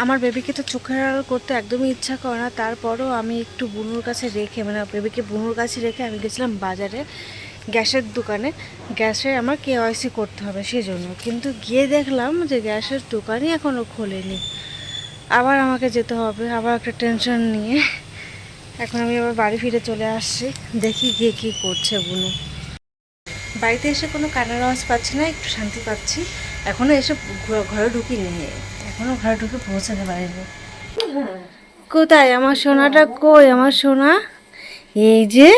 আমার বেবিকে তো চোখের আড়াল করতে একদমই ইচ্ছা করে না, তারপরও আমি একটু বুনুর কাছে রেখে, মানে বেবিকে বুনুর কাছে রেখে আমি গেছিলাম বাজারে গ্যাসের দোকানে। গ্যাসে আমার কেওয়াইসি করতে হবে সেজন্য, কিন্তু গিয়ে দেখলাম যে গ্যাসের দোকানই এখনও খোলেনি। আবার আমাকে যেতে হবে, আবার একটা টেনশন নিয়ে এখন আমি আবার বাড়ি ফিরে চলে আসছি। দেখি গিয়ে কী করছে বুনু। বাড়িতে এসে কোনো কান্নার আওয়াজ পাচ্ছি না, একটু শান্তি পাচ্ছি। এখনও এসে ঘরে ঢুকিনি, এখনও ঘরে ঢুকে পৌঁছাতে পারিনি। কোথায় আমার সোনাটা, কই আমার সোনা? এই যে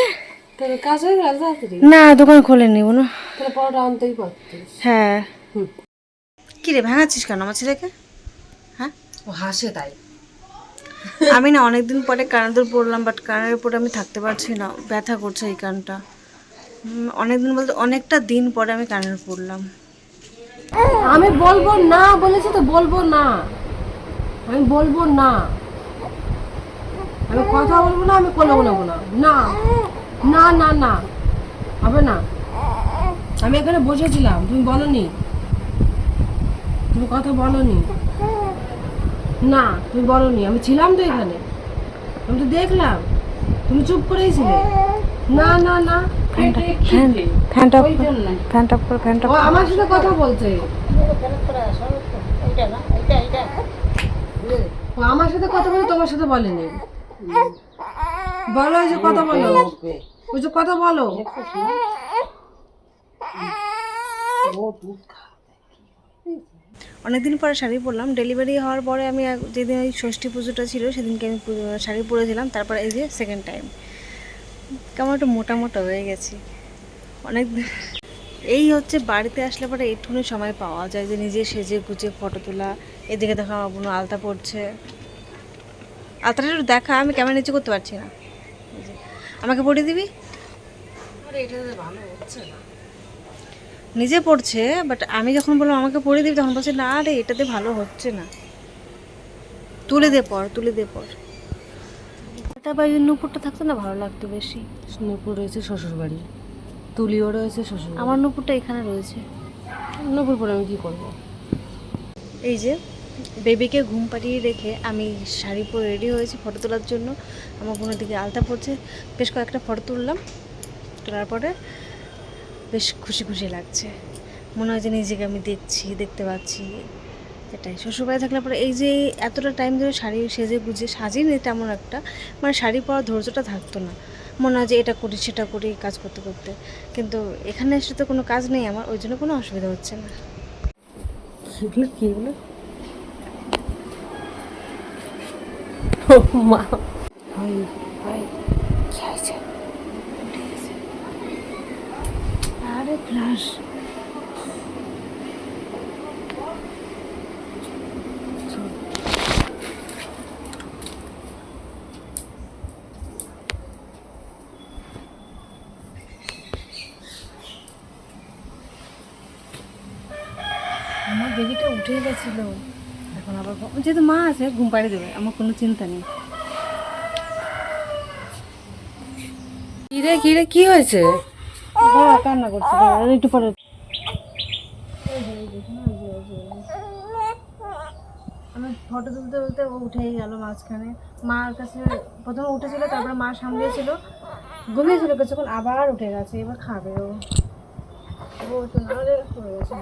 কাজ হয়ে গেল না, দোকান খোলেনি বুনু। তাহলে পরোটা আনতেই পারতিস। হ্যাঁ। কি রে ভাঙাচ্ছিস কেন আমার ছেলেকে? হ্যাঁ, ও হাসে তাই। আমি না অনেকদিন পরে কানের দুল পরলাম, বাট কানের উপরে আমি থাকতে পারছি না, ব্যথা করছে এই কানটা। অনেকদিন বলতে অনেকটা দিন পরে আমি কানের পরলাম। আমি বলবো না বলেছি তো, বলবো না, আমি বলবো না, আমি কথা বলবো না, আমি কোলে বলবো না, না না না না হবে না। আমি এখানে বসেছিলাম, তুমি বলনি, তুমি কথা বলনি, না তুমি বলনি, আমি ছিলাম তো এখানে, আমি তো দেখলাম তুমি চুপ করেই ছিলে। না না না, ফ্যানটা ফ্যানটা ফ্যানটা ও আমার সাথে কথা বলছে, ও আমার সাথে কথা বলে, তোমার সাথে বলেনি। বলো, ওই যে কথা বলো, ওই যে কথা বলো। অনেকদিন পরে শাড়ি পরলাম। ডেলিভারি হওয়ার পরে আমি যেদিন ওই ষষ্ঠী পুজোটা ছিল সেদিনকে আমি শাড়ি পরেছিলাম। তারপর এই যে সেকেন্ড টাইম কেমন একটু মোটা মোটা হয়ে গেছি অনেক। এই হচ্ছে বাড়িতে আসলে পরে একটুখানি সময় পাওয়া যায় যে নিজে সেজে গুজে ফটো তোলা। এদিকে দেখা আমার বোন আলতা পড়ছে, আলতাটা একটু দেখা, আমি ক্যামেরা নিচে করতে পারছি না। আমাকে পড়িয়ে দিবি? ভালো হচ্ছে না, নিজে পড়ছে, বাট আমি যখন বললাম আমাকে পড়িয়ে দিবি তখন বলছে না রে এটাতে ভালো হচ্ছে না, তুলে দে পর, তুলে দে পর। তারপর এই নুপুরটা থাকতো না, ভালো লাগতো বেশি। নূপুর রয়েছে শ্বশুর বাড়ি, তুলিও রয়েছে শ্বশুর বাড়ি। আমার নুপুরটা এখানে রয়েছে। নূপুর পরে আমি কি করবো? এই যে বেবিকে ঘুম পাড়িয়ে রেখে আমি শাড়ি পরে রেডি হয়েছি ফটো তোলার জন্য। আমার বোনের দিকে আলতা পড়ছে, বেশ কয়েকটা ফটো তুললাম। তোলার পরে বেশ খুশি খুশি লাগছে, মনে হয় যে নিজেকে আমি দেখতে পাচ্ছি। এটাই শ্বশুরবাড়ি থাকলে পরে এই যে এতটা টাইম ধরে শাড়ি সেজে গুজে সাজিয়ে তেমন একটা মানে শাড়ি পরার ধৈর্যটা থাকতো না। মনে হয় যে এটা করি সেটা করি কাজ করতে করতে, কিন্তু এখানে এসে তো কোনো কাজ নেই আমার, ওই জন্য কোনো অসুবিধা হচ্ছে না। এগুলো কি, এগুলো মা হয় হয় কি হয়েছে? আরে ফ্লাশ আমার বেবিটা উঠে গেছিল, এখন আবার যেহেতু মা আছে ঘুম পাড়িয়ে দেবে, আমার কোনো চিন্তা নেই। কিরে কিরে কি হয়েছে? বাবা কান্না করছে, বাবা একটু পরে। আমি ফটো তুলতে তুলতে ও উঠেই গেল মাঝখানে। মার কাছে প্রথমে উঠেছিল, তারপরে মা সামলিয়েছিল, ঘুমিয়েছিল কিছুক্ষণ, আবার উঠে গেছে। এবার খাবে ও, ও তো নাহলে পড়ে গেছে।